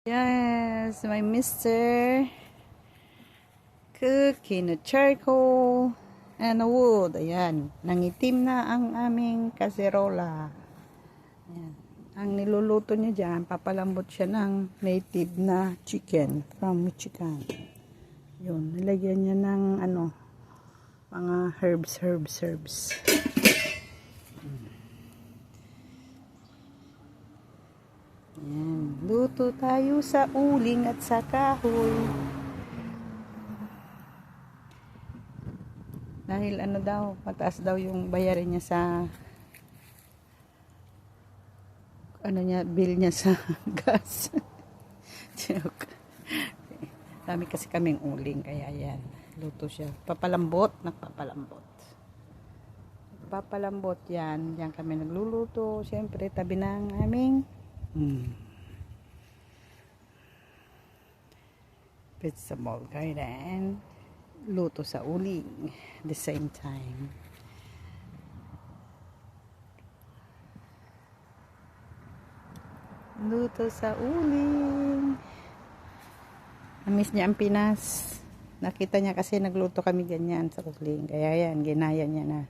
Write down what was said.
Yes, my mister cooking a charcoal and a wood. Ayan, nangitim na ang aming kaserola. Ayan. Ang niluluto niya dyan, papalambot siya ng native na chicken from Michigan. Yun, nilagyan niya ng mga herbs. Ayan, luto tayo sa uling at sa kahoy. Dahil daw, mataas daw yung bayarin niya sa bill niya sa gas. Joke. Dami kasi kaming uling, kaya yan, luto siya. Nagpapalambot yan. Yan kami nagluluto. Siyempre, tabi ng aming vegetable garden. Luto sa uling the same time. Luto sa uling. Namiss niya ang Pinas. Nakita niya kasi nagluto kami ganyan sa uling. Kaya yan, ginaya niya na.